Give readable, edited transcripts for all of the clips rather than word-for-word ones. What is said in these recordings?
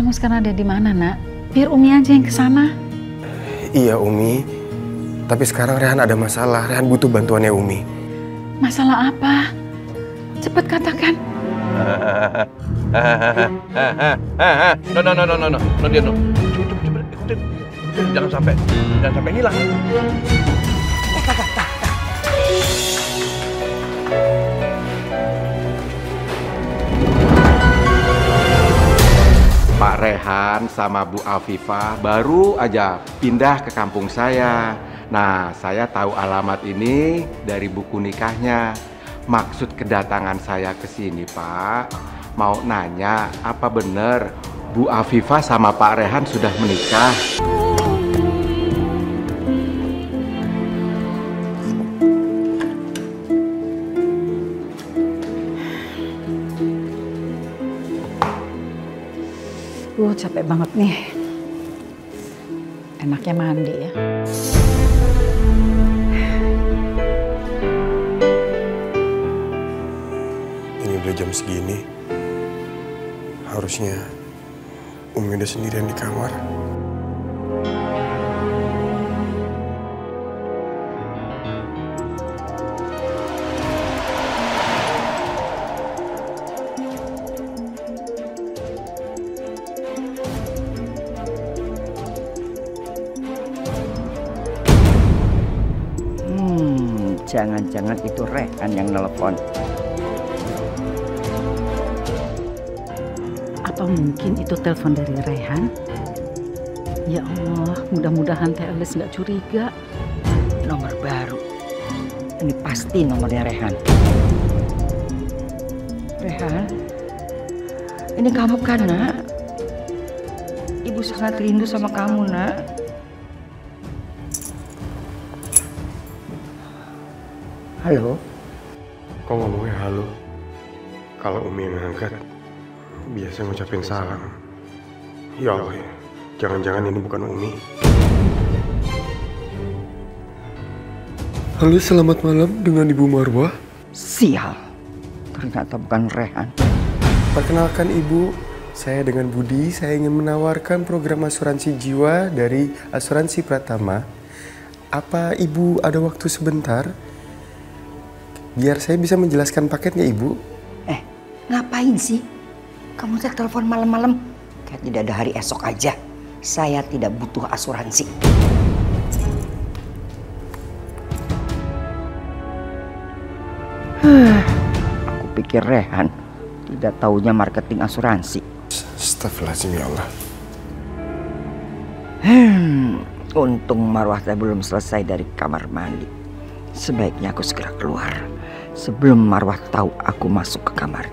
Kamu sekarang ada di mana, Nak? Biar Umi aja yang kesana. Iya, Umi. Tapi sekarang Rehan ada masalah. Rehan butuh bantuannya Umi. Masalah apa? Cepat katakan. No, dia no. Coba ikutin. Jangan sampai hilang. Pak Rehan sama Bu Afifah baru aja pindah ke kampung saya. Nah, saya tahu alamat ini dari buku nikahnya. Maksud kedatangan saya ke sini, Pak, mau nanya apa benar Bu Afifah sama Pak Rehan sudah menikah? Capek banget nih. Enaknya mandi ya. Ini udah jam segini. Harusnya Umi udah sendirian di kamar. Jangan-jangan itu Rehan yang nelpon. Apa mungkin itu telepon dari Rehan? Ya Allah, mudah-mudahan Teh Elis nggak curiga. Nomor baru. Ini pasti nomornya Rehan. Rehan, ini kamu kan, Nak? Ibu sangat rindu sama kamu, Nak. Halo? Kok ngomongnya halo? Kalau Umi yang ngangkat, biasa ngucapin salam. Ya Allah, jangan-jangan ini bukan Umi. Halo, selamat malam dengan Ibu Marwah. Sial, ternyata bukan Rehan. Perkenalkan Ibu, saya dengan Budi. Saya ingin menawarkan program asuransi jiwa dari Asuransi Pratama. Apa Ibu ada waktu sebentar? Biar saya bisa menjelaskan paketnya, Ibu. Ngapain sih? Kamu telepon malam-malam? Kayak tidak ada hari esok aja. Saya tidak butuh asuransi. Aku pikir Rehan tidak taunya marketing asuransi. Astagfirullahaladzim, ya Allah. Untung Marwah saya belum selesai dari kamar mandi. Sebaiknya aku segera keluar sebelum Marwah tahu aku masuk ke kamarnya.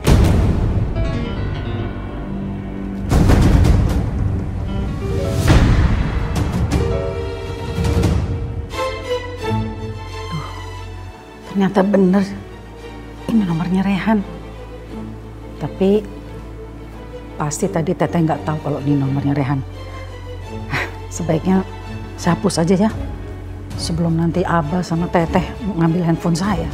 Ternyata bener, ini nomornya Rehan. Tapi pasti tadi Teteh nggak tahu kalau ini nomornya Rehan. Sebaiknya saya hapus aja ya, sebelum nanti Abah sama Teteh ngambil handphone saya.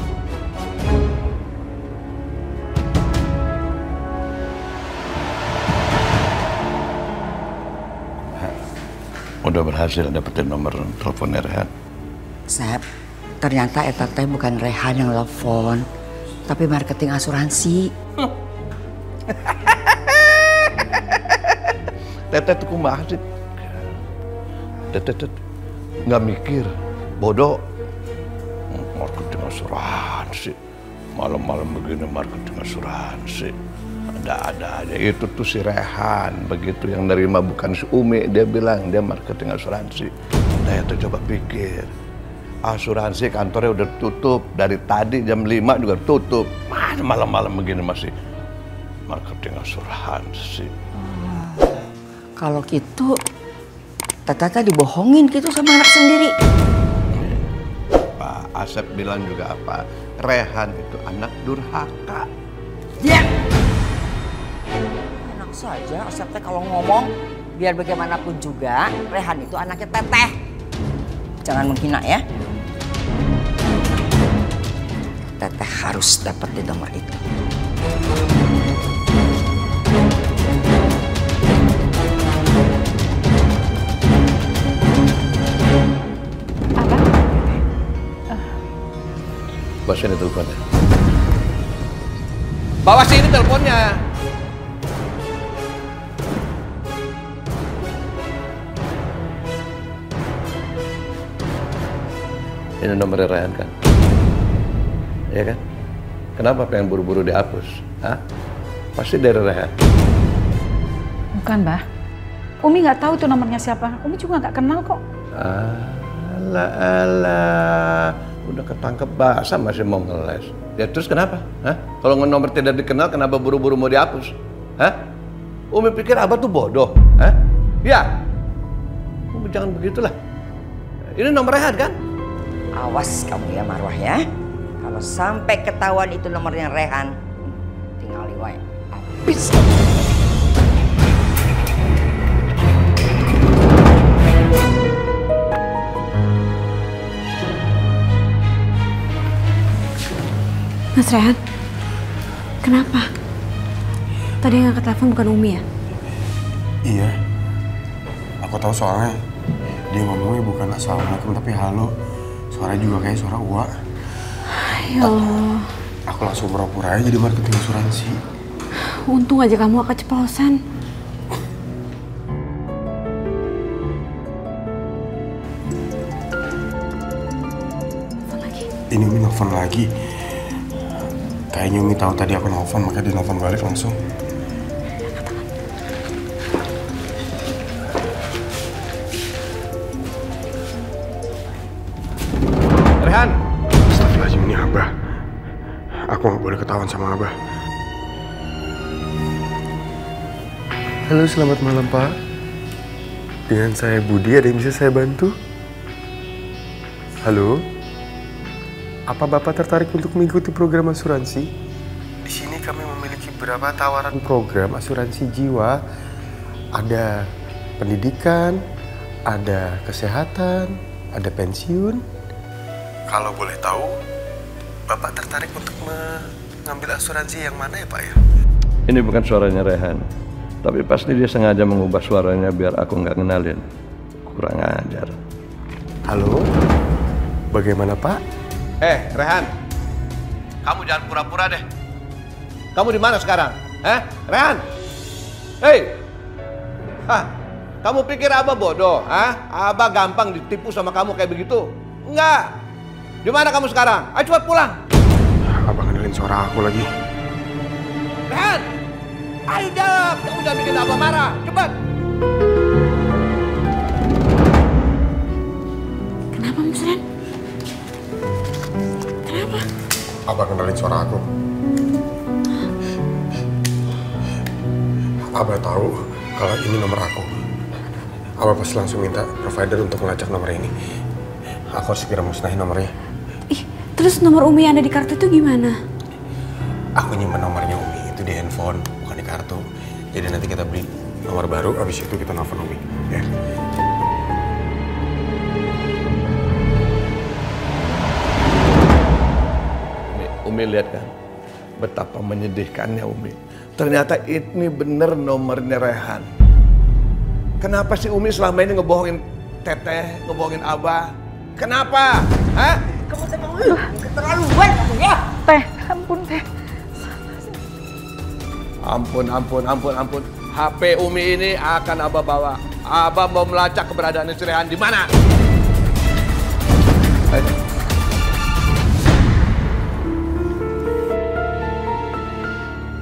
Udah berhasil dapetin nomor teleponnya Rehan. Sep, ternyata eta teh bukan Rehan yang telepon, tapi marketing asuransi. Teteh tuh kumaha sih? Teteh nggak mikir, bodoh. Marketing asuransi, malam-malam begini marketing asuransi. Ada-ada aja, itu tuh si Rehan. Begitu yang nerima bukan si Umi, dia bilang dia marketing asuransi. Saya tuh coba pikir, asuransi kantornya udah tutup. Dari tadi jam 5 juga tutup. Mana malam-malam begini masih marketing asuransi. Kalau gitu, Tata dibohongin gitu sama anak sendiri. Pak Asep bilang juga apa? Rehan itu anak durhaka. Ya! Enak saja Asep teh kalau ngomong, biar bagaimanapun juga Rehan itu anaknya Teteh. Jangan menghina ya. Teteh harus dapetin nomor itu. Bawa sini teleponnya. Bawa sini teleponnya. Ini nomornya Rehan kan? Iya kan? Kenapa pengen buru-buru dihapus? Hah? Pasti dari Rehan. Bukan, Mbah. Umi nggak tahu itu nomornya siapa. Umi juga nggak kenal kok. Alah. Udah ketangkep basah masih mau ngeles. Ya terus kenapa? Hah? Kalau nomor tidak dikenal kenapa buru-buru mau dihapus? Hah? Umi pikir Abah tuh bodoh? Hah? Ya? Umi jangan begitulah. Ini nomor Rehan kan? Awas kamu ya Marwah ya. Kalau sampai ketahuan itu nomornya Rehan, tinggal liwai. Habis. Mas Rehan, kenapa? Tadi yang angkat telepon bukan Umi ya? Iya. Aku tahu soalnya dia ngomongnya bukan assalamualaikum tapi halo. Suaranya juga kayak suara Uwa. Ya Allah. Aku langsung pura-pura aja jadi marketing asuransi. Untung aja kamu gak keceplosan. Ini Umi nelfon lagi. Kayaknya Umi tahu tadi aku nelfon, makanya dia nelfon balik langsung. Rehan! Astagfirullahaladzim, ini Abah. Aku nggak boleh ketahuan sama Abah. Halo, selamat malam Pak. Dengan saya Budi, ada yang bisa saya bantu? Halo? Apa Bapak tertarik untuk mengikuti program asuransi? Di sini kami memiliki beberapa tawaran program asuransi jiwa. Ada pendidikan, ada kesehatan, ada pensiun. Kalau boleh tahu, Bapak tertarik untuk mengambil asuransi yang mana ya Pak ya? Ini bukan suaranya Rehan. Tapi pasti dia sengaja mengubah suaranya biar aku nggak kenalin. Kurang ajar. Halo? Bagaimana Pak? Rehan, kamu jangan pura-pura deh. Kamu di mana sekarang? Rehan? Hei, kamu pikir Abah bodoh? Abah gampang ditipu sama kamu kayak begitu? Enggak. Di mana kamu sekarang? Ayo cepat pulang. Abang kenalin suara aku lagi. Rehan, ayo jawab. Kamu jangan bikin Abah marah. Cepat. Kenapa Mas Rehan? Kenapa? Abang kenalin suara aku. Abah tahu kalau ini nomor aku. Abah pasti langsung minta provider untuk melacak nomor ini. Aku harus segera musnahin nomornya. Ih, terus nomor Umi yang ada di kartu itu gimana? Aku nyimpen nomornya Umi itu di handphone, bukan di kartu. Jadi nanti kita beli nomor baru, habis itu kita nelfon Umi. Ya. Umi lihat kan betapa menyedihkannya Umi. Ternyata ini bener nomornya Rehan. Kenapa sih Umi selama ini ngebohongin Teteh, ngebohongin Abah? Kenapa? Kamu tenang dulu. Keterlaluan kamu ya. Teh, ampun Teh. Ampun. HP Umi ini akan Abah bawa. Abah mau melacak keberadaan si Rehan di mana? Ayo.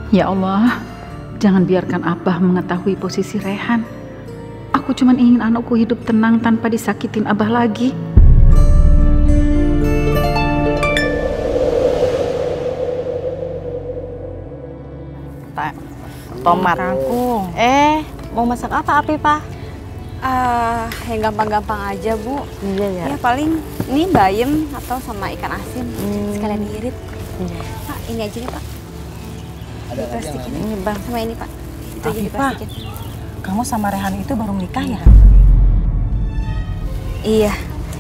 Ya Allah, jangan biarkan Abah mengetahui posisi Rehan. Aku cuma ingin anakku hidup tenang tanpa disakitin Abah lagi. Tomat. Kangkung. Mau masak apa Afifah? Yang gampang-gampang aja Bu. Iya ya. Ya paling ini bayam atau sama ikan asin. Sekalian diirit. Iya. Pak, ini aja nih Pak. Ada plastikin. ini Bang. Sama ini Pak. Itu aja Afifah, diplastikin. kamu sama Rehan itu baru menikah ya?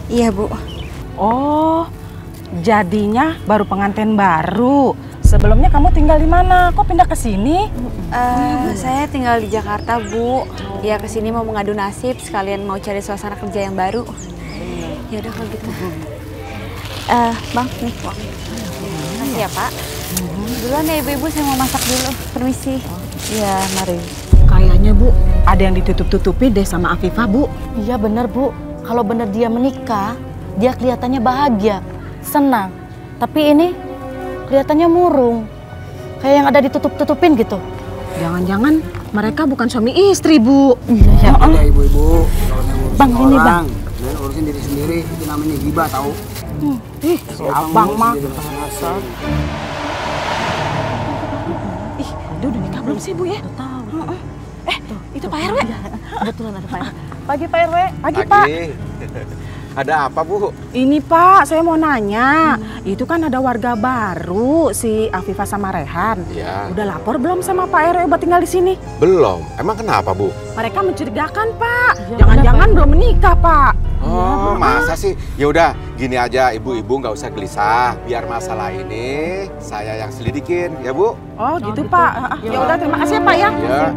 Iya Bu. Oh, jadinya baru pengantin baru. Sebelumnya kamu tinggal di mana? Kok pindah ke sini? Saya tinggal di Jakarta Bu. Ya kesini mau mengadu nasib sekalian mau cari suasana kerja yang baru. Ya udah kalau gitu. Bang, nih uang. Makasih ya, Pak. Duluan ya ibu-ibu, saya mau masak dulu. Permisi. Iya, mari. Kayaknya Bu, ada yang ditutup-tutupi deh sama Afifah, Bu. Iya bener Bu, kalau bener dia menikah, dia kelihatannya bahagia, senang. Tapi ini kelihatannya murung, kayak yang ada ditutup-tutupin gitu. Jangan-jangan mereka bukan suami istri, Bu. Iya, Ada ibu-ibu, kalau ngurusin Bang, ini, orang, Bang. dan urusin diri sendiri, itu namanya gibah tahu. Ih, si Abang mah. Ih, dia udah nikah belum sih, Bu ya? Udah tahu. Itu Pak RW. Kebetulan ada Pak RW. Pagi Pak RW. Pagi Pak. Ada apa, Bu? Ini Pak, saya mau nanya. Itu kan ada warga baru, si Afifah sama Rehan. Iya. Udah lapor belum sama Pak RW buat tinggal di sini? Belum. Emang kenapa, Bu? Mereka mencurigakan, Pak. Jangan-jangan belum menikah, Pak. Oh, masa sih? Ya udah, gini aja, ibu-ibu nggak usah gelisah. Biar masalah ini saya yang selidikin, ya Bu? Oh, gitu, Pak. Ya udah, terima kasih ya, Pak ya. Ya.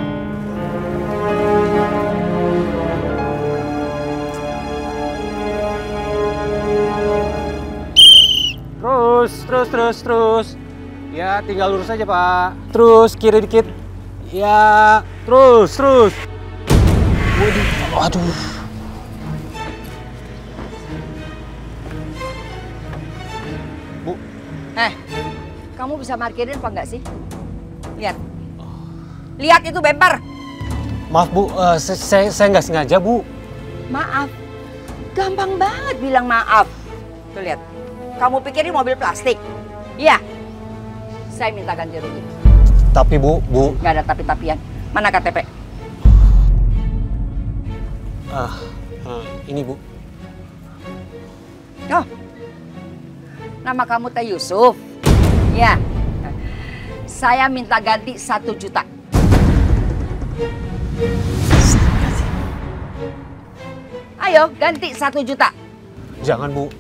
Terus. Ya, tinggal lurus aja, Pak. Terus, kiri dikit. Ya, terus. Waduh, aduh. Bu. Kamu bisa parkirin apa enggak sih? Lihat itu bemper. Maaf, Bu. Saya nggak sengaja, Bu. Maaf. Gampang banget bilang maaf. Tuh lihat. Kamu pikirin mobil plastik? Iya. Saya minta ganti rugi. Tapi, Bu. Nggak ada tapi-tapian. Mana KTP? Ini, Bu. Oh. Nama kamu Teh Yusuf? Ya. Saya minta ganti 1 juta. Ayo, ganti 1 juta. Jangan, Bu.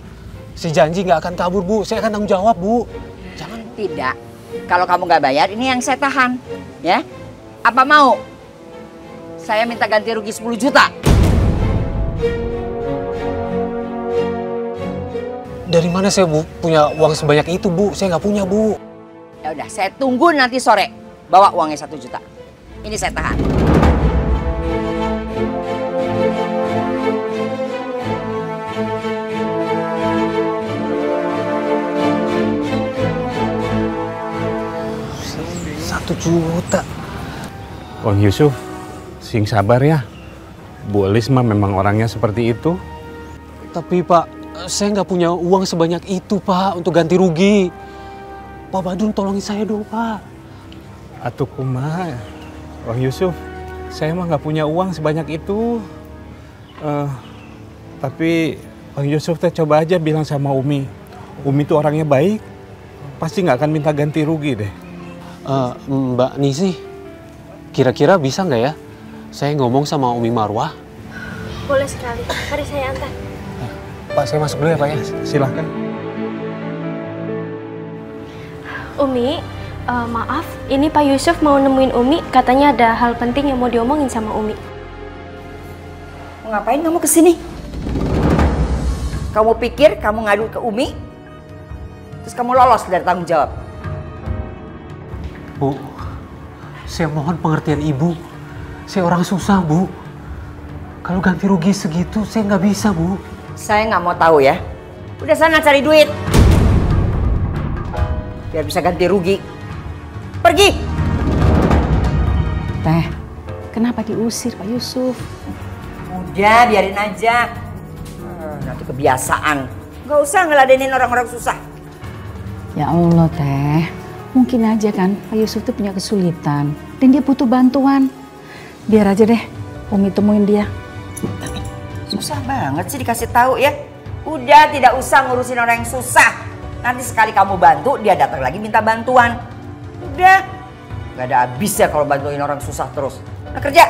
Si janji nggak akan kabur, Bu. Saya akan tanggung jawab, Bu. Jangan. Tidak. Kalau kamu nggak bayar, ini yang saya tahan. Ya? Apa mau? Saya minta ganti rugi 10 juta. Dari mana saya, Bu, punya uang sebanyak itu, Bu? Saya nggak punya, Bu. Ya udah, saya tunggu nanti sore. Bawa uangnya 1 juta. Ini saya tahan. Juta. Bang Yusuf, sing sabar ya. Bu Elis mah memang orangnya seperti itu. Tapi Pak, saya nggak punya uang sebanyak itu Pak untuk ganti rugi. Pak Badun tolongin saya dong Pak. Atuh kumaha, Bang Yusuf, saya mah nggak punya uang sebanyak itu. Tapi Bang Yusuf teh coba aja bilang sama Umi. Umi tuh orangnya baik, pasti nggak akan minta ganti rugi deh. Mbak Nisi, kira-kira bisa nggak ya saya ngomong sama Umi Marwah? Boleh sekali. Mari saya antar. Pak, saya masuk dulu ya Pak ya. Silahkan. Umi, maaf. Ini Pak Yusuf mau nemuin Umi. Katanya ada hal penting yang mau diomongin sama Umi. Mau ngapain kamu kesini? Kamu pikir kamu ngadu ke Umi? Terus kamu lolos dari tanggung jawab? Bu, saya mohon pengertian Ibu. Saya orang susah, Bu. Kalau ganti rugi segitu, saya nggak bisa, Bu. Saya nggak mau tahu ya. Udah sana cari duit. Biar bisa ganti rugi. Pergi! Teh, kenapa diusir Pak Yusuf? Udah, biarin aja. Nanti kebiasaan. Nggak usah ngeladenin orang-orang susah. Ya Allah, Teh. Mungkin aja kan Pak Yusuf tuh punya kesulitan dan dia butuh bantuan. Biar aja deh Umi temuin dia. Susah banget sih dikasih tahu ya. Udah, tidak usah ngurusin orang yang susah. Nanti sekali kamu bantu, dia datang lagi minta bantuan. Udah, gak ada habisnya kalau bantuin orang susah terus. Nah, kerja.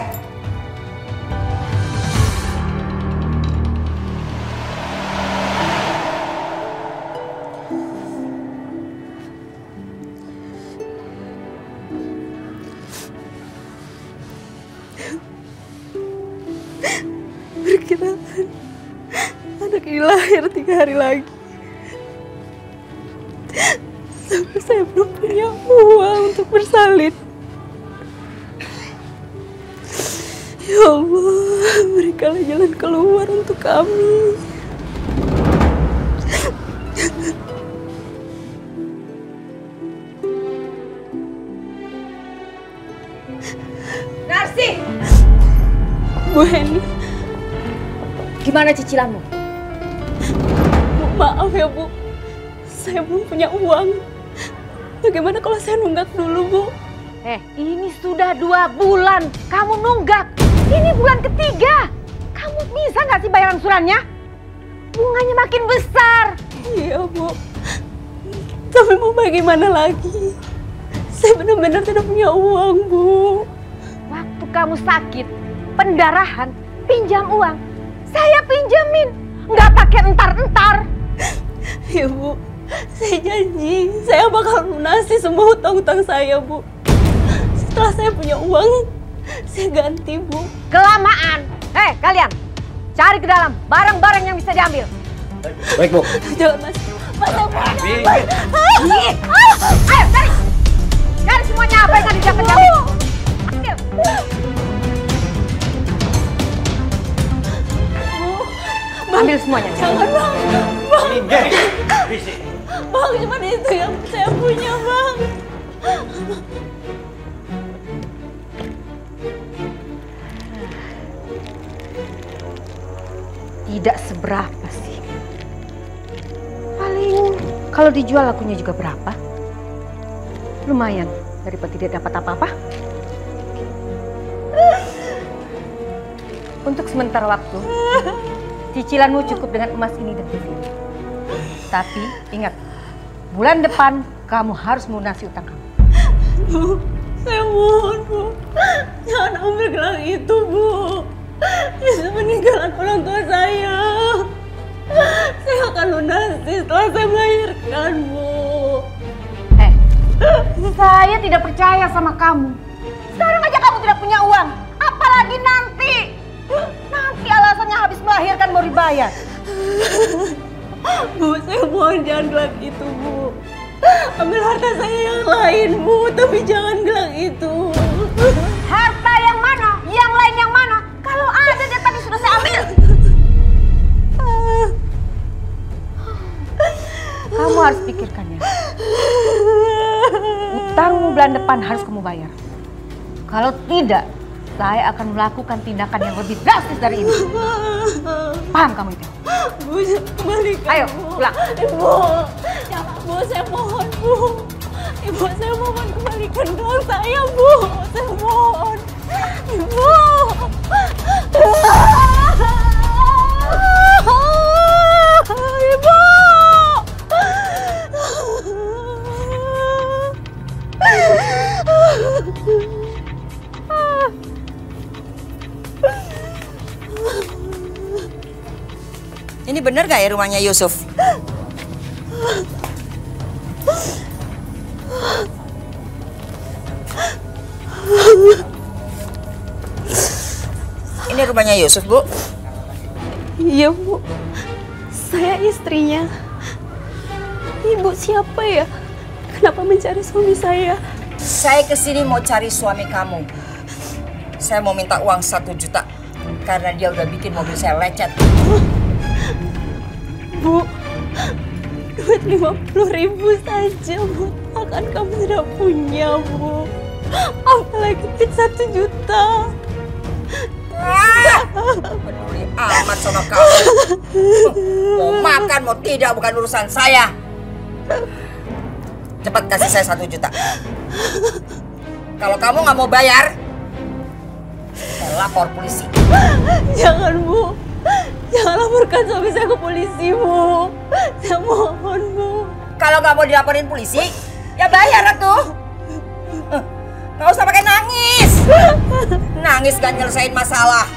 Perkiraan anak ini lahir 3 hari lagi. Saya belum punya uang untuk bersalin. Ya Allah, berikanlah jalan keluar untuk kami. Narsi! Bu Heni, Gimana cicilanmu? Bu, maaf ya Bu, saya belum punya uang. Bagaimana kalau saya nunggak dulu, Bu? Ini sudah 2 bulan kamu nunggak. Ini bulan ketiga. Kamu bisa nggak sih bayar angsurannya? Bunganya makin besar. Iya, Bu. Tapi mau bagaimana lagi? Saya benar-benar tidak punya uang, Bu. Waktu kamu sakit, pendarahan, pinjam uang. Saya pinjemin. Nggak pakai entar-entar. Ya, Bu. Saya janji, saya bakal lunasi semua hutang-hutang saya, Bu. Setelah saya punya uang, saya ganti, Bu. Kelamaan. Kalian, cari ke dalam barang-barang yang bisa diambil. Baik, Bu. Jangan, Mas. Mas, aku Ayo, cari. Cari semuanya apa yang ada di jaket kamu. Ambil. Ambil semuanya. Jangan, Bang. Bang, cuma itu yang saya punya, Bang. Tidak seberapa sih. Paling kalau dijual lakunya juga berapa? Lumayan daripada tidak dapat apa-apa. Untuk sementara waktu, cicilanmu cukup dengan emas ini dan TV. Tapi ingat, bulan depan kamu harus melunasi utang kamu. Bu, saya mohon, Bu. Jangan ambil gelang itu, Bu. Itu peninggalan orang tua saya. Saya akan lunasi setelah saya melahirkan, Bu. Saya tidak percaya sama kamu. Sekarang aja kamu tidak punya uang. Apalagi nanti. Nanti alasannya habis melahirkan mau dibayar. Bu, saya mohon jangan gelang itu, Bu. Ambil harta saya yang lain, Bu. Tapi jangan gelang itu. Harta yang mana? Yang lain yang mana? Kalau ada dia tadi sudah saya ambil. Kamu harus pikirkan ya. Utangmu bulan depan harus kamu bayar. Kalau tidak, saya akan melakukan tindakan yang lebih drastis dari ini. Paham kamu itu? Bu, kembalikan. Ayo, pulang. Ibu, jangan, Bu, saya mohon, Bu. Ibu, saya mohon kembalikan gelang saya, Bu. Saya mohon. Ibu. Ibu. Ini bener gak ya rumahnya Yusuf? Ini rumahnya Yusuf, Bu? Iya, Bu. Saya istrinya. Ibu siapa ya? Kenapa mencari suami saya? Saya kesini mau cari suami kamu. Saya mau minta uang 1 juta. Karena dia udah bikin mobil saya lecet. Bu, duit 50.000 saja, Bu. Akan kamu tidak punya, Bu. Apalagi duit 1 juta. Peduli amat sama kamu. Mau makan, mau tidak, bukan urusan saya. Cepat kasih saya 1 juta. Kalau kamu nggak mau bayar, saya lapor polisi. Jangan, Bu. Jangan laporkan suami saya ke polisi, Bu. Saya mohon, Bu. Kalau nggak mau dilaporin polisi, ya bayar tuh. Nggak usah pakai nangis. Nangis gak nyelesain masalah.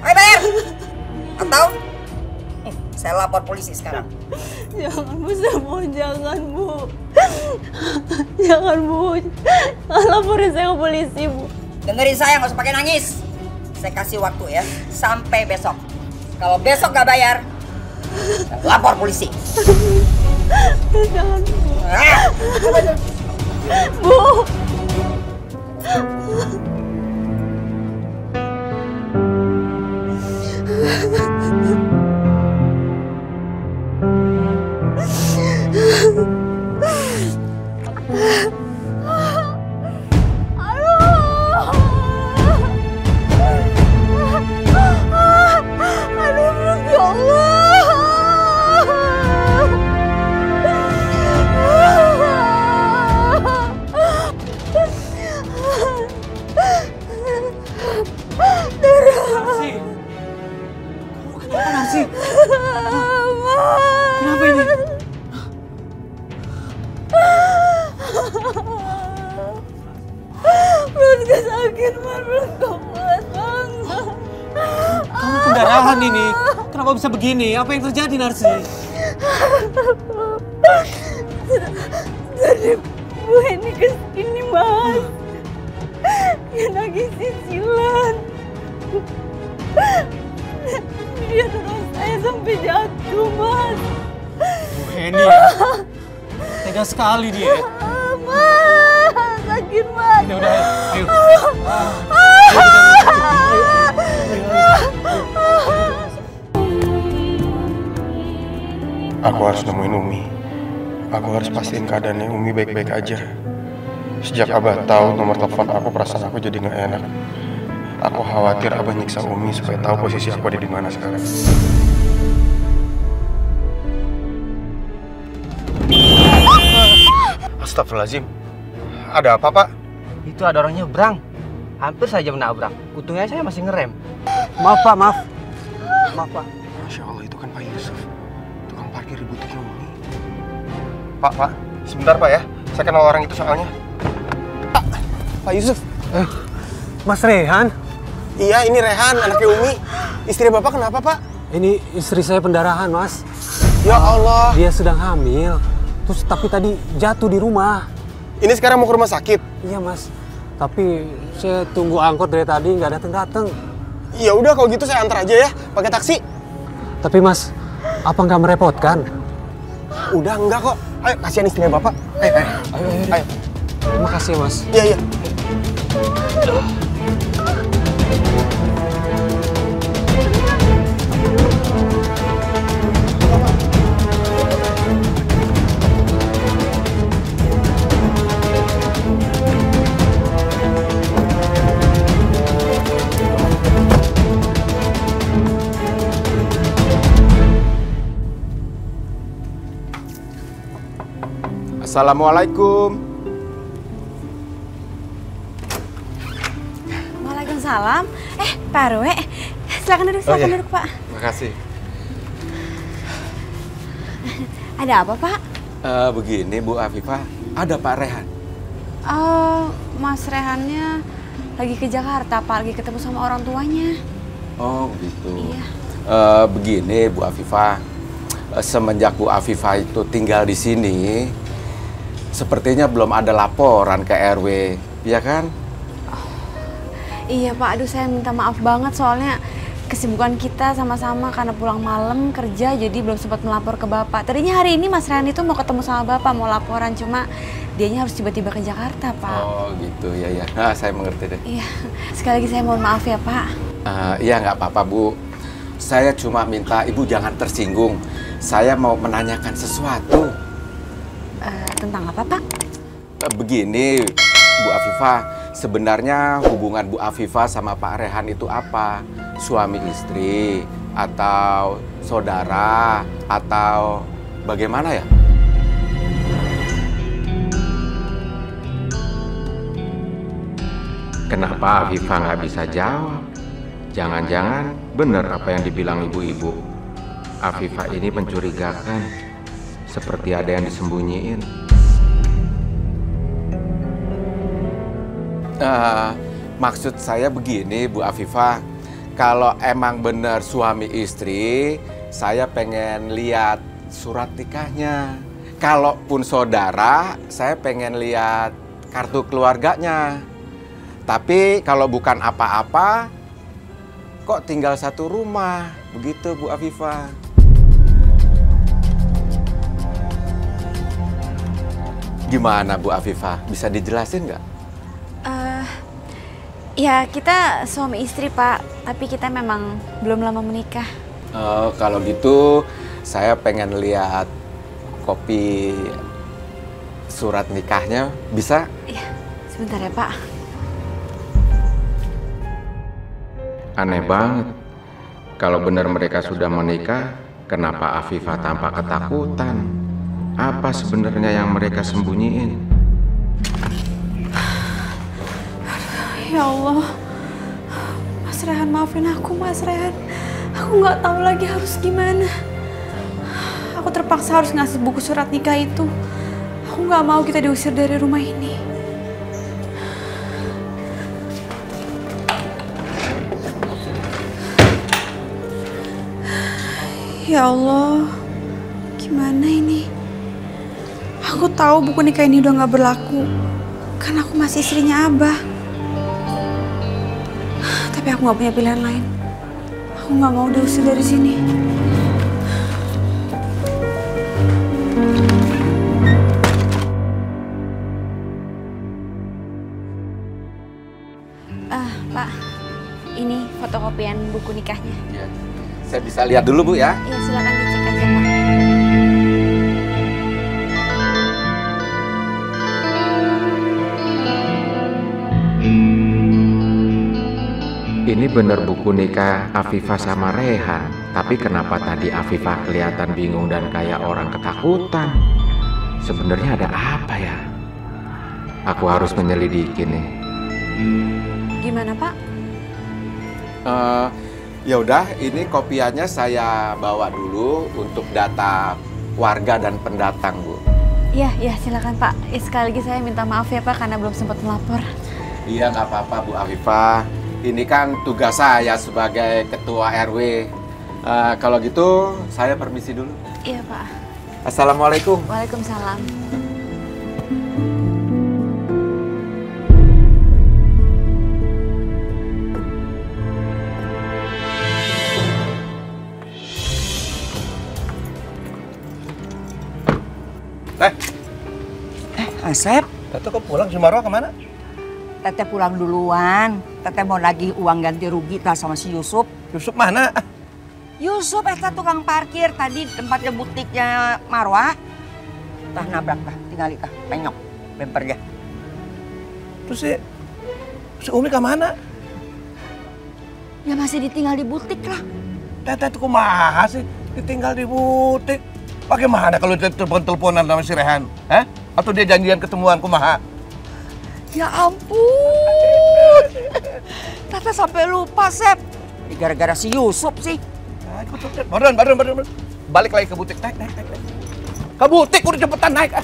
Ayo bayar. Atau saya lapor polisi sekarang. Jangan, Bu. Saya mohon, jangan, Bu. Jangan, Bu. Jangan laporin saya ke polisi, Bu. Dengerin saya, nggak usah pakai nangis. Saya kasih waktu ya, sampai besok. Kalau besok nggak bayar, saya lapor polisi. Jangan, Bu. Bu. Kenapa ini? Perutku sakit, perutku kuat banget. Kamu pendarahan ini. Kenapa bisa begini? Apa yang terjadi, Narsi? Tadi Bu Heni kesini, Mas. Dia nagih sisilan. Dia dorong saya sampai jatuh, Mas. Bu Heni ya? Tega sekali dia. Mas, sakit, Mas. Udah, ayo. Aku harus nemuin Umi. Aku harus pastiin keadaannya Umi baik-baik aja. Sejak Abah tahu nomor telepon aku, perasaan aku jadi nggak enak. Aku khawatir Abah nyiksa Umi supaya tahu posisi aku ada di mana sekarang. Astagfirullahaladzim. Ada apa, Pak? Itu ada orang nyebrang. Hampir saja menabrak. Untungnya saya masih ngerem. Maaf, Pak, maaf. Maaf, Pak. Masya Allah, itu kan Pak Yusuf. Tukang parkir di butiknya Umi. Pak, sebentar Pak ya. Saya kenal orang itu soalnya. Pak Yusuf. Mas Rehan? Iya, ini Rehan, anaknya Umi. Istri Bapak kenapa, Pak? Ini istri saya pendarahan, Mas. Ya Allah. Dia sedang hamil. Terus tapi tadi jatuh di rumah. Ini sekarang mau ke rumah sakit? Iya, Mas. Tapi saya tunggu angkot dari tadi nggak datang-datang. Ya udah kalau gitu saya antar aja ya, pakai taksi. Tapi Mas, apa nggak merepotkan? Udah enggak kok. Ayo, kasihan istrinya Bapak. Ayo. Terima kasih, Mas. Iya. Assalamualaikum. Waalaikumsalam. Pak Rwe, silakan duduk, duduk, Pak. Makasih. Ada apa, Pak? Begini, Bu Afifah, ada Pak Rehan. Oh, Mas Rehannya lagi ke Jakarta, Pak. Lagi ketemu sama orang tuanya. Oh, gitu. Iya. Begini, Bu Afifah, semenjak Bu Afifah itu tinggal di sini, sepertinya belum ada laporan ke RW, ya kan? Iya, Pak. Aduh, saya minta maaf banget soalnya kesibukan kita sama-sama karena pulang malam kerja jadi belum sempat melapor ke Bapak. Tadinya hari ini Mas Rehan itu mau ketemu sama Bapak, mau laporan, cuma dianya harus tiba-tiba ke Jakarta, Pak. Oh, gitu ya. Nah, saya mengerti deh. Iya. Sekali lagi saya mohon maaf ya, Pak. Iya, nggak apa-apa, Bu. Saya cuma minta Ibu jangan tersinggung. Saya mau menanyakan sesuatu. Tentang apa, Pak? Begini, Bu Afifah, sebenarnya hubungan Bu Afifah sama Pak Rehan itu apa? Suami istri, atau saudara, atau bagaimana ya? Kenapa Afifah nggak bisa jawab? Jangan-jangan benar apa yang dibilang ibu-ibu. Afifah ini mencurigakan, seperti ada yang disembunyiin. Maksud saya begini, Bu Afifah, kalau emang benar suami istri, saya pengen lihat surat nikahnya. Kalaupun saudara, saya pengen lihat kartu keluarganya. Tapi kalau bukan apa-apa, kok tinggal satu rumah, begitu Bu Afifah. Gimana Bu Afifah? Bisa dijelasin nggak? Ya kita suami istri Pak, tapi kita memang belum lama menikah. Kalau gitu saya pengen lihat kopi surat nikahnya, bisa? Iya, sebentar ya Pak. Aneh banget. Kalau benar mereka sudah menikah, kenapa Afifah tampak ketakutan? Apa sebenarnya yang mereka sembunyiin? Ya Allah, Mas Rehan maafin aku Mas Rehan. Aku nggak tahu lagi harus gimana. Aku terpaksa harus ngasih buku surat nikah itu. Aku nggak mau kita diusir dari rumah ini. Ya Allah, gimana ini? Aku tahu buku nikah ini udah nggak berlaku, karena aku masih istrinya Abah. Tapi aku nggak punya pilihan lain. Aku nggak mau diusir dari sini. Pak, ini fotokopian buku nikahnya. Ya. Saya bisa lihat dulu Bu ya? Iya, silakan dicek aja Pak. Ini bener buku nikah Afifah sama Rehan. Tapi kenapa tadi Afifah kelihatan bingung dan kayak orang ketakutan? Sebenarnya ada apa ya? Aku harus menyelidiki nih. Gimana Pak? Ya udah, ini kopiannya saya bawa dulu untuk data warga dan pendatang, Bu. Iya, silakan Pak. Sekali lagi saya minta maaf ya Pak karena belum sempat melapor. Iya, nggak apa-apa Bu Afifah. Ini kan tugas saya sebagai ketua RW. Kalau gitu, saya permisi dulu. Iya Pak. Assalamualaikum. Waalaikumsalam. Asep. Tete kok pulang? Si Marwa kemana? Tete pulang duluan. Tete mau nagih uang ganti rugi tah sama si Yusuf. Yusuf mana? Yusuf eta tukang parkir tadi tempatnya butiknya Marwa. Tah nabrak tah, tinggali tah, penyok, bemper ya. Terus si Umi kemana? Ya masih ditinggal di butik lah. Tete tuh kumaha sih ditinggal di butik? Bagaimana kalau dia telepon-teleponan sama si Rehan? Hah? Atau dia janjian ketemuan kumaha? Ya ampun. Tete sampai lupa, Sep. Gara-gara si Yusuf sih. Baron. Balik lagi ke butik. Naik. Ke butik udah cepetan naik.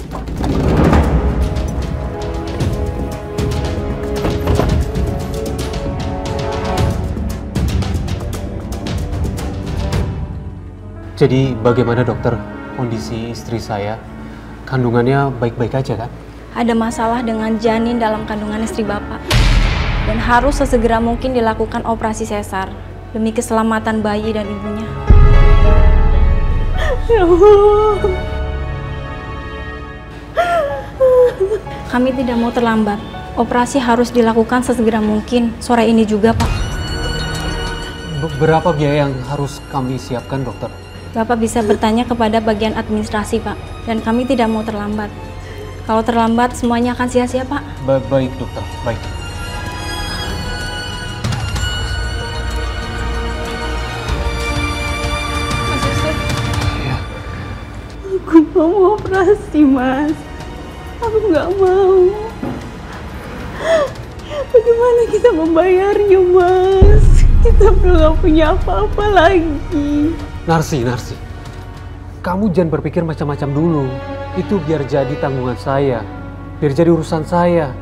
Jadi bagaimana dokter kondisi istri saya? Kandungannya baik-baik aja kan? Ada masalah dengan janin dalam kandungan istri Bapak. Dan harus sesegera mungkin dilakukan operasi sesar demi keselamatan bayi dan ibunya. Ya Allah. Kami tidak mau terlambat. Operasi harus dilakukan sesegera mungkin sore ini juga, Pak. Berapa biaya yang harus kami siapkan, dokter? Bapak bisa bertanya kepada bagian administrasi, Pak. Dan kami tidak mau terlambat. Kalau terlambat, semuanya akan sia-sia, Pak. Baik, dokter. Baik. Mas Yusuf. Ya. Aku mau operasi, Mas. Aku nggak mau. Bagaimana kita membayarnya, Mas? Kita belum nggak punya apa-apa lagi. Narsi. Kamu jangan berpikir macam-macam dulu. Itu biar jadi tanggungan saya. Biar jadi urusan saya.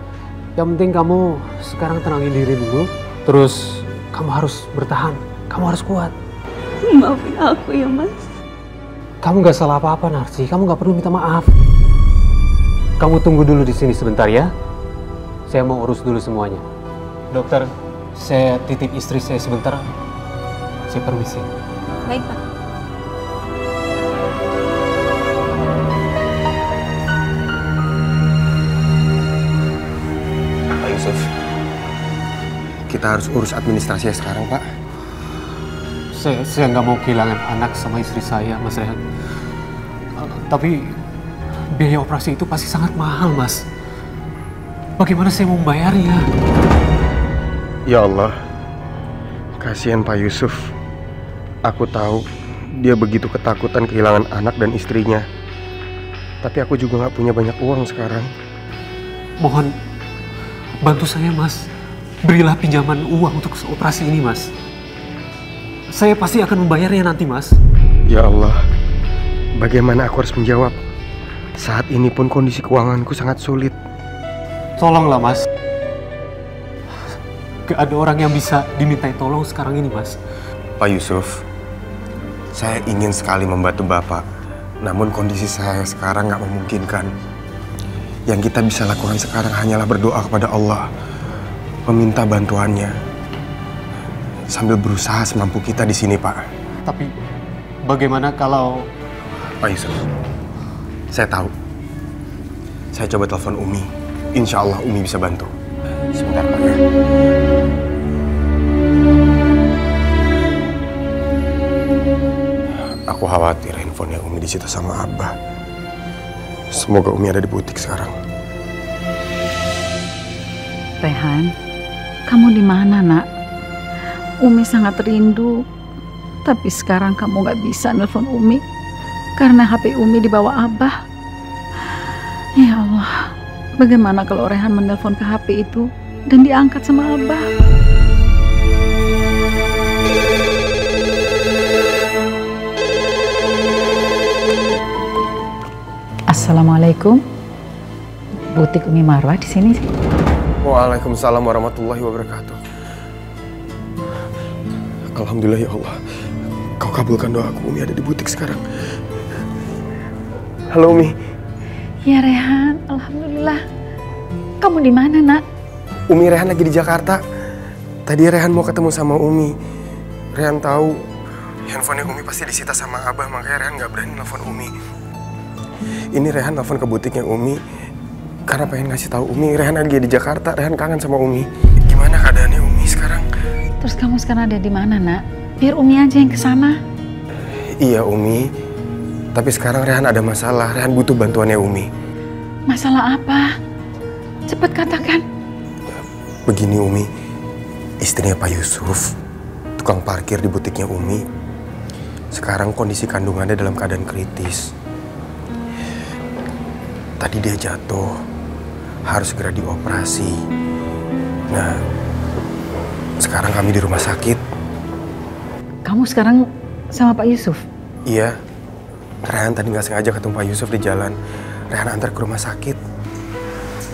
Yang penting kamu sekarang tenangin diri dulu. Terus kamu harus bertahan. Kamu harus kuat. Maafin aku ya, Mas. Kamu gak salah apa-apa, Narsi. Kamu gak perlu minta maaf. Kamu tunggu dulu di sini sebentar ya. Saya mau urus dulu semuanya. Dokter, saya titip istri saya sebentar. Saya permisi. Baik, Pak. Yusuf, kita harus urus administrasinya sekarang, Pak. Saya nggak mau kehilangan anak sama istri saya, Mas Rehan. Tapi biaya operasi itu pasti sangat mahal, Mas. Bagaimana saya mau membayarnya? Ya Allah, kasihan Pak Yusuf. Aku tahu dia begitu ketakutan kehilangan anak dan istrinya. Tapi aku juga nggak punya banyak uang sekarang. Mohon bantu saya, Mas. Berilah pinjaman uang untuk operasi ini, Mas. Saya pasti akan membayarnya nanti, Mas. Ya Allah, bagaimana aku harus menjawab? Saat ini pun kondisi keuanganku sangat sulit. Tolonglah, Mas. Gak ada orang yang bisa dimintai tolong sekarang ini, Mas. Pak Yusuf, saya ingin sekali membantu Bapak. Namun kondisi saya sekarang nggak memungkinkan. Yang kita bisa lakukan sekarang hanyalah berdoa kepada Allah, meminta bantuannya, sambil berusaha semampu kita di sini, Pak. Tapi bagaimana kalau... Pak Yusuf, saya tahu. Saya coba telepon Umi. Insya Allah Umi bisa bantu. Sebentar, Pak. Aku khawatir handphonenya Umi disita sama Abah. Semoga Umi ada di butik sekarang. Rehan, kamu di mana, Nak? Umi sangat rindu. Tapi sekarang kamu nggak bisa nelpon Umi karena HP Umi dibawa Abah. Ya Allah, bagaimana kalau Rehan menelpon ke HP itu dan diangkat sama Abah? Assalamualaikum. Butik Umi Marwah di sini sih. Waalaikumsalam warahmatullahi wabarakatuh. Alhamdulillah ya Allah. Kau kabulkan doaku, Umi ada di butik sekarang. Halo Umi. Ya Rehan, alhamdulillah. Kamu di mana, Nak? Umi, Rehan lagi di Jakarta. Tadi Rehan mau ketemu sama Umi. Rehan tahu handphonenya Umi pasti disita sama Abah, makanya Rehan nggak berani nelfon Umi. Ini Rehan nelfon ke butiknya Umi karena pengen ngasih tahu Umi Rehan lagi di Jakarta. Rehan kangen sama Umi. Gimana keadaannya Umi sekarang? Terus kamu sekarang ada di mana, Nak? Biar Umi aja yang kesana. Iya Umi, tapi sekarang Rehan ada masalah. Rehan butuh bantuannya Umi. Masalah apa? Cepat katakan. Begini Umi, istrinya Pak Yusuf, tukang parkir di butiknya Umi, sekarang kondisi kandungannya dalam keadaan kritis. Tadi dia jatuh, harus segera dioperasi. Nah, sekarang kami di rumah sakit. Kamu sekarang sama Pak Yusuf? Iya, Rehan tadi nggak sengaja ketemu Pak Yusuf di jalan. Rehan antar ke rumah sakit.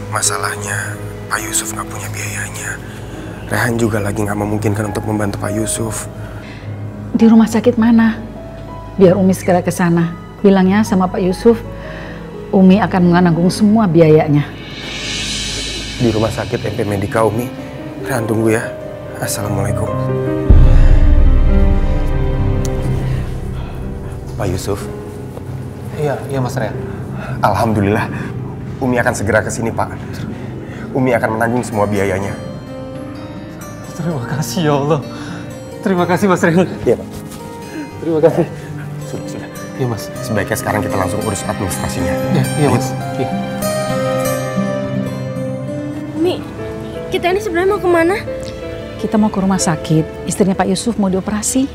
Masalahnya, Pak Yusuf nggak punya biayanya. Rehan juga lagi nggak memungkinkan untuk membantu Pak Yusuf. Di rumah sakit mana? Biar Umi segera ke sana. Bilangnya sama Pak Yusuf, Umi akan menanggung semua biayanya. Di rumah sakit MP Medika, Umi. Rehan tunggu ya. Assalamualaikum. Pak Yusuf. Iya Mas Rehan. Alhamdulillah, Umi akan segera ke sini, Pak. Umi akan menanggung semua biayanya. Terima kasih ya Allah. Terima kasih Mas Rehan. Iya, Pak. Terima kasih. Sudah. Iya Mas. Sebaiknya sekarang kita langsung urus administrasinya. Iya Mas. Iya. Umi, kita ini sebenarnya mau kemana? Kita mau ke rumah sakit. Istrinya Pak Yusuf mau dioperasi.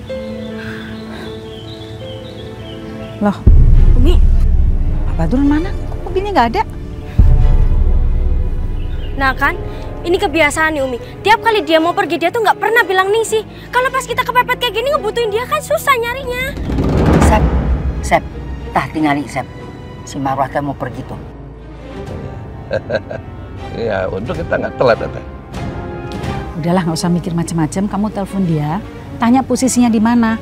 Loh, Umi, Pak Badrun mana? Kok mobilnya nggak ada? nah kan, ini kebiasaan nih Umi. Tiap kali dia mau pergi, dia tuh nggak pernah bilang ningsih. Kalau pas kita kepepet kayak gini ngebutuhin dia kan susah nyarinya. Sep, tah tingali Sep. Si Marwah teh mau pergi tuh. Ya, untuk kita nggak telat, Teh. Udahlah, nggak usah mikir macam-macam. Kamu telepon dia, tanya posisinya di mana.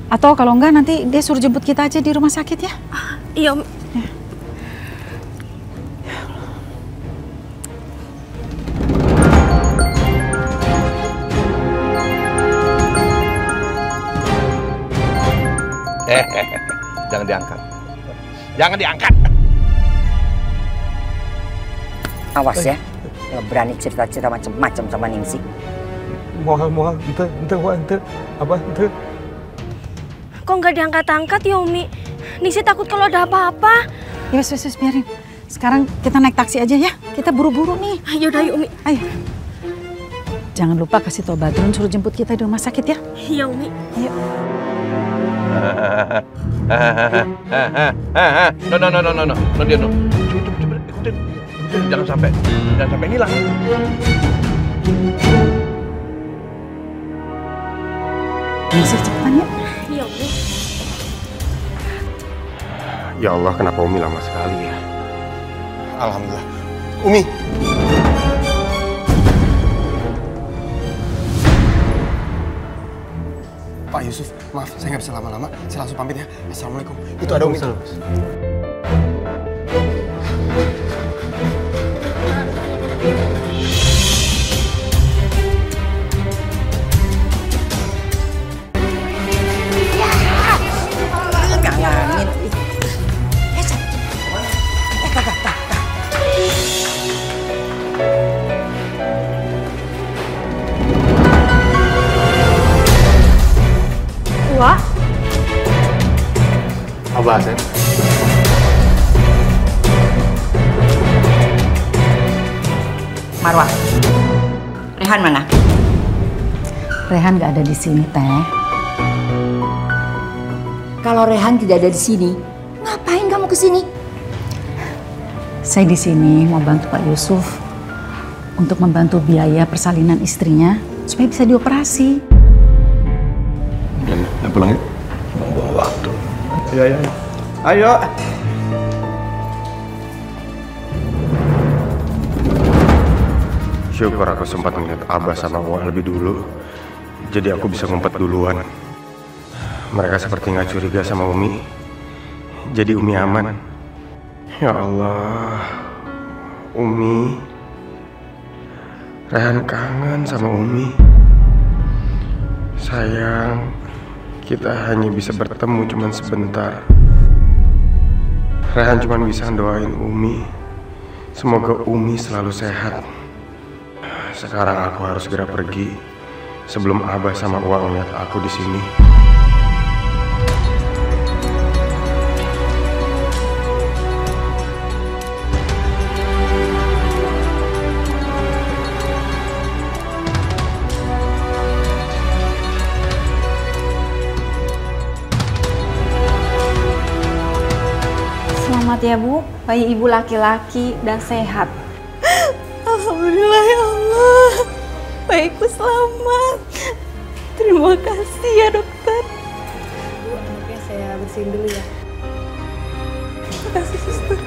Atau kalau enggak nanti dia suruh jemput kita aja di rumah sakit ya. Iya Umi. Ya. Jangan diangkat. Jangan diangkat. Awas ya. Nggak berani cerita-cerita macam-macam sama Ningsih. Mual, ente, apa, ente? Kok nggak diangkat-angkat ya Umi? Ningsih takut kalau ada apa-apa. Ya wes, biarin. Sekarang kita naik taksi aja ya. Kita buru-buru nih. Ayo udah yuk Umi. Ayo. Jangan lupa kasih tau Badrun suruh jemput kita di rumah sakit ya. Iya Umi. Ayo. No, dia no. Coba ikutin. Jangan sampai hilang. Ningsih cepetan ya. Iya Umi. Ya Allah, kenapa Umi lama sekali ya? Alhamdulillah. Umi! Pak Yusuf, maaf saya nggak bisa lama-lama. Saya langsung pamit ya. Assalamualaikum. Itu ada Umi. Galangin. Wah. Abah, Asep. Marwah, Rehan mana? Rehan nggak ada di sini, Teh. Kalau Rehan tidak ada di sini, ngapain kamu ke sini? Saya di sini mau bantu Pak Yusuf untuk membantu biaya persalinan istrinya supaya bisa dioperasi. Ya pulang ya. Buang waktu. Ayo. Syukur aku sempat melihat Abah sama Wak lebih dulu. Jadi aku bisa ngumpet duluan. Mereka seperti nggak curiga sama Umi. Jadi Umi aman. Ya Allah. Umi. Rehan kangen sama Umi. Sayang, kita hanya bisa bertemu cuma sebentar. Rehan cuma bisa doain Umi. Semoga Umi selalu sehat. Sekarang aku harus segera pergi sebelum Abah sama Uang lihat aku di sini. Selamat ya Bu, bayi ibu laki-laki dan sehat. Alhamdulillah ya Allah, bayiku selamat. Terima kasih ya dokter. Bu, anaknya saya bersihin dulu ya. Terima kasih suster.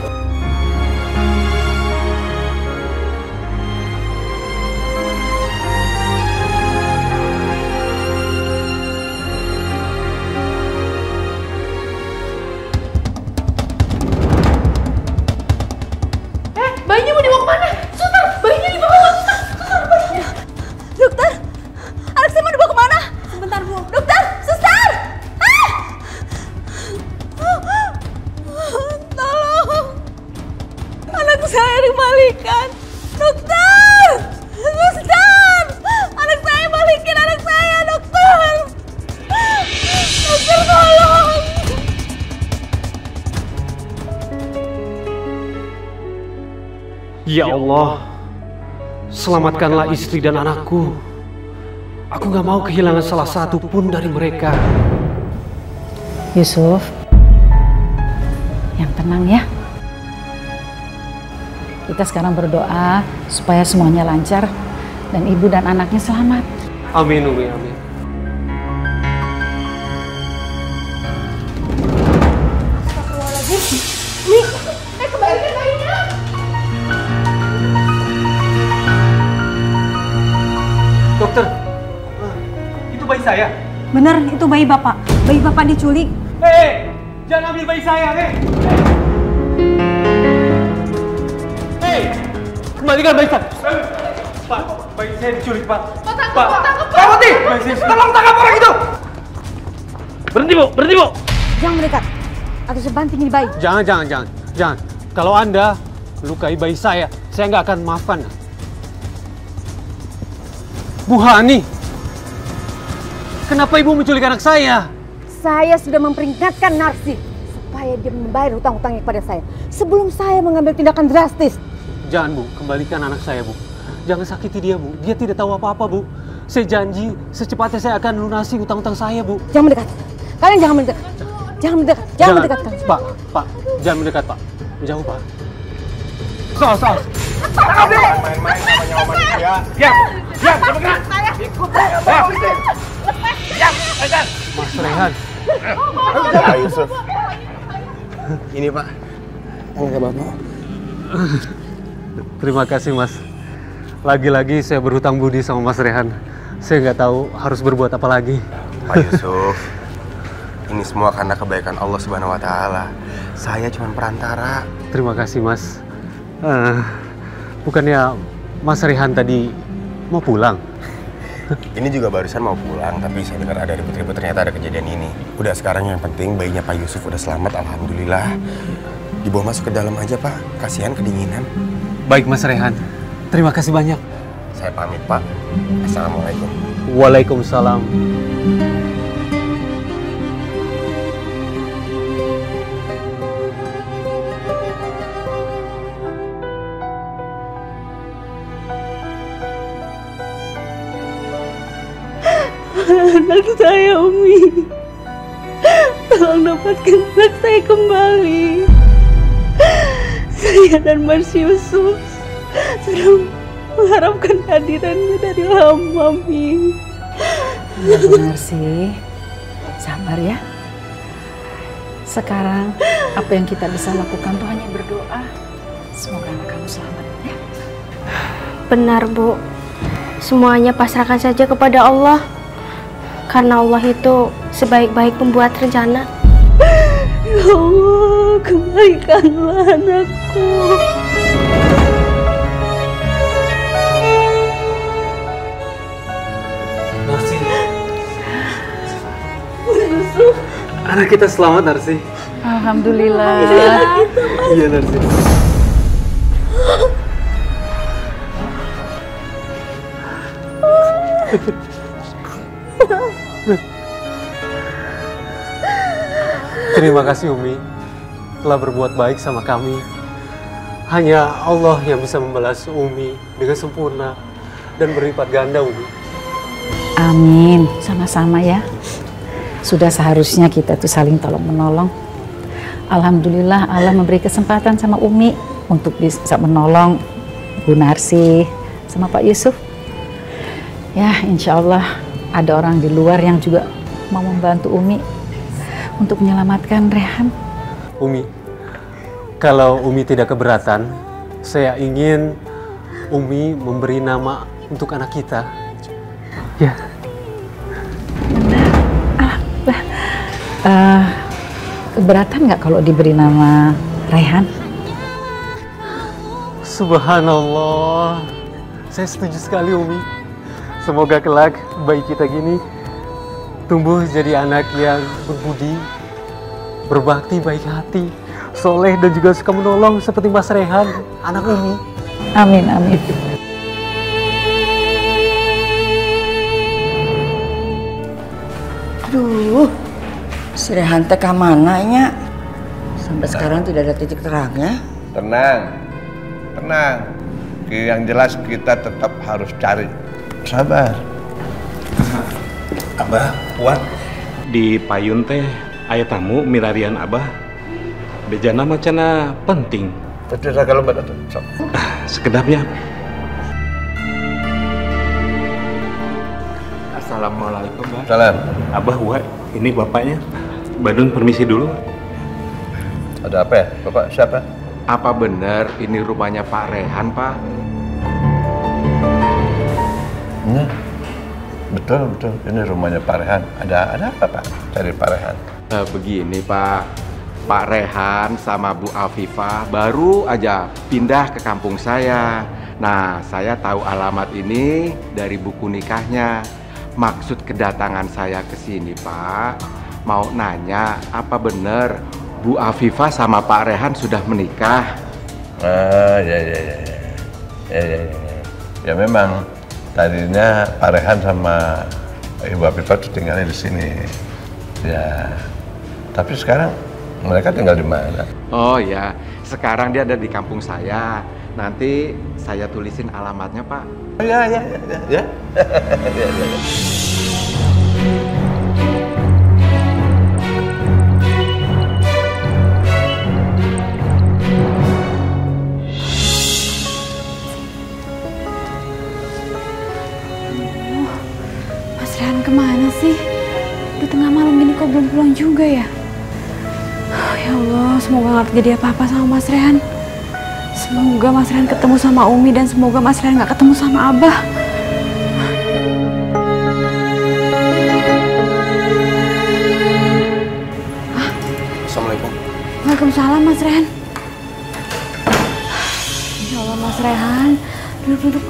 Bayinya mau dibawa kemana? Suster, bayinya dibawa. Suster, bayinya. Dokter, anak saya mau dibawa kemana? Sebentar Bu. Dokter, suster! Tolong, anak saya dikembalikan. Dokter, suster, anak saya balikin anak saya, dokter. Dokter tolong. Ya Allah, selamatkanlah istri dan anakku. Aku gak mau kehilangan salah satu pun dari mereka. Yusuf, yang tenang ya. Kita sekarang berdoa supaya semuanya lancar dan ibu dan anaknya selamat. Amin, Umi, amin. Astagfirullahaladzim. Mi, kembalikan bayinya. Dokter, itu bayi saya. Benar, itu bayi bapak. Bayi bapak diculik. Hei, jangan ambil bayi saya, hei. Hei, kembalikan bayi saya. Pak, bayi saya diculik, Pak. Pak, Pak Putih, tolong tangkap orang itu. Berhenti, Bu, berhenti, Bu. Jangan mendekat, atau sebanting ini bayi. Jangan. Kalau Anda melukai bayi saya nggak akan maafkan. Bu Hani, kenapa ibu menculik anak saya? Saya sudah memperingatkan Narsi supaya dia membayar hutang-hutangnya kepada saya sebelum saya mengambil tindakan drastis. Jangan, Bu, kembalikan anak saya, Bu. Jangan sakiti dia, Bu. Dia tidak tahu apa-apa, Bu. Saya janji secepatnya saya akan lunasi hutang-hutang saya, Bu. Jangan mendekat. Kalian jangan mendekat. Jangan mendekat. Jangan mendekat. Pak, jangan mendekat, Pak. Menjauh, Pak. Sos. Main-main namanya Om manusia. Diam, jangan bergerak. Ikut saya, Pak Polisi. Diam, Rehan. Mas Rehan. Pak Yusuf. Ini Pak. Enggak Bapak. Terima kasih, Mas. Lagi-lagi saya berhutang budi sama Mas Rehan. Saya nggak tahu harus berbuat apa lagi. Pak Yusuf, ini semua karena kebaikan Allah Subhanahu wa Ta'ala. Saya cuma perantara. Terima kasih, Mas. Bukannya Mas Rehan tadi mau pulang? Ini juga barusan mau pulang, tapi saya dengar ada ribut-ribut, ternyata ada kejadian ini. Udah sekarang yang penting bayinya Pak Yusuf udah selamat, alhamdulillah. Dibawa masuk ke dalam aja, Pak. Kasihan kedinginan. Baik, Mas Rehan. Terima kasih banyak. Saya pamit, Pak. Assalamualaikum. Waalaikumsalam. Anak saya, Umi. Tolong dapatkan anak saya kembali. Saya dan Mas Yusuf sudah mengharapkan hadirannya dari hamba, Mi. Ya benar sih. Sabar ya. Sekarang apa yang kita bisa lakukan tuh hanya berdoa. Semoga anak kamu selamat ya. Benar, Bu. Semuanya pasrahkan saja kepada Allah. Karena Allah itu sebaik-baik pembuat rencana. Ya Allah, kembalikanlah anakku. Narsi. Yusuf. Anak kita selamat, Narsi. Alhamdulillah. Iya, Narsi. Terima kasih Umi telah berbuat baik sama kami. Hanya Allah yang bisa membalas Umi dengan sempurna dan berlipat ganda, Umi. Amin, sama-sama ya. Sudah seharusnya kita tuh saling tolong menolong. Alhamdulillah Allah memberi kesempatan sama Umi untuk bisa menolong Bu Narsi sama Pak Yusuf. Ya, insya Allah ada orang di luar yang juga mau membantu Umi untuk menyelamatkan Rehan. Umi, kalau Umi tidak keberatan, saya ingin Umi memberi nama untuk anak kita. Ya. Keberatan nggak kalau diberi nama Rehan? Subhanallah, saya setuju sekali Umi. Semoga kelak bayi kita gini tumbuh jadi anak yang berbudi, berbakti, baik hati, soleh dan juga suka menolong seperti Mas Rehan, anak Umi. Amin, amin. Aduh, si Rehan teh ka mana nya? Sampai sekarang tidak ada titik terangnya. Tenang, tenang. Yang jelas kita tetap harus cari. Sabar. Abah, Puan. Di payun teh aya tamu milarian Abah. Bejana macana penting. Tidak kalau mbak datang. Sekedapnya. Assalamualaikum, Mbak. Salam. Abah, Wak, ini bapaknya. Badun permisi dulu. Ada apa ya? Bapak siapa? Apa benar ini rumahnya Pak Rehan, Pak? Iya. Betul. Ini rumahnya Pak Rehan. Ada apa, Pak? Cari Pak Rehan. Begini, Pak. Pak Rehan sama Bu Afifah baru aja pindah ke kampung saya. Nah, saya tahu alamat ini dari buku nikahnya. Maksud kedatangan saya ke sini, Pak, mau nanya apa benar Bu Afifah sama Pak Rehan sudah menikah? Ya memang Tadinya Pak Rehan sama Ibu Afifah tuh tinggalnya di sini. Ya, tapi sekarang mereka tinggal di mana? Oh ya, sekarang dia ada di kampung saya. Nanti saya tulisin alamatnya, Pak. Ya. Mas Rehan kemana sih? Udah tengah malam gini kok belum pulang juga ya? Ya Allah, semoga nggak terjadi apa-apa sama Mas Rehan. Semoga Mas Rehan ketemu sama Umi dan semoga Mas Rehan nggak ketemu sama Abah. Assalamualaikum. Waalaikumsalam Mas Rehan. Ya Allah Mas Rehan, duduk.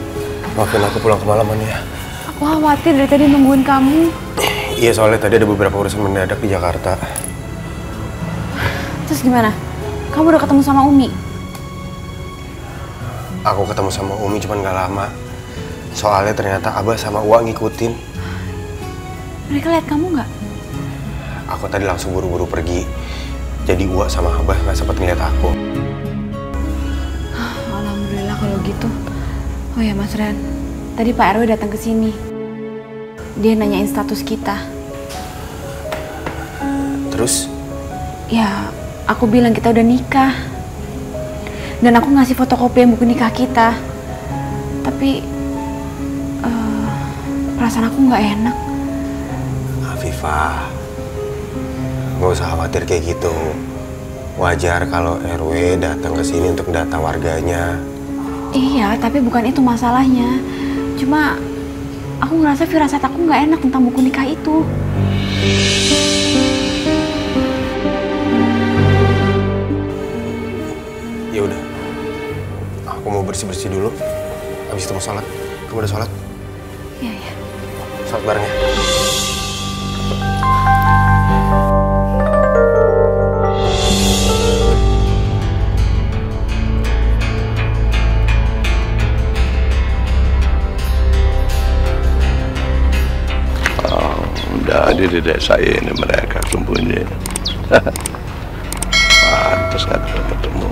Maafin aku pulang kemalaman ya. Aku khawatir dari tadi nungguin kamu. Iya, soalnya tadi ada beberapa urusan mendadak di Jakarta. Terus gimana? Kamu udah ketemu sama Umi? Aku ketemu sama Umi cuman gak lama. Soalnya ternyata Abah sama Uwa ngikutin. Mereka lihat kamu nggak? Aku tadi langsung buru-buru pergi. Jadi Uwa sama Abah gak sempat ngeliat aku. Alhamdulillah kalau gitu. Oh ya Mas Rehan, tadi Pak RW datang ke sini. Dia nanyain status kita. Terus? Ya, aku bilang kita udah nikah. Dan aku ngasih fotokopi yang buku nikah kita. Tapi perasaan aku nggak enak. Afifah, nggak usah khawatir kayak gitu. Wajar kalau RW datang ke sini untuk data warganya. Iya, tapi bukan itu masalahnya. Cuma aku ngerasa firasat aku nggak enak tentang buku nikah itu. Ya udah, aku mau bersih-bersih dulu. Habis itu mau sholat. Kamu udah sholat? Iya. Sholat bareng ya. Jadi di desa ini mereka sembunyi. Pantes nggak ketemu.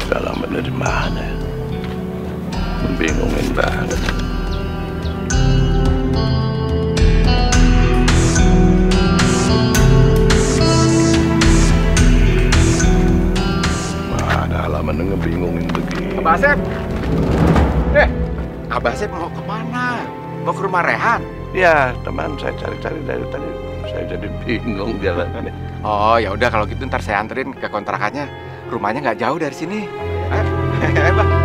Alamatnya di mana? Membingungin banget. Ngebingungin begini. Abah Asep! Abah Asep mau kemana? Mau ke rumah Rehan? Ya, teman saya cari-cari dari tadi. Saya jadi bingung jalannya. Oh, ya udah kalau gitu ntar saya anterin ke kontrakannya. Rumahnya nggak jauh dari sini. Ayo, Bang.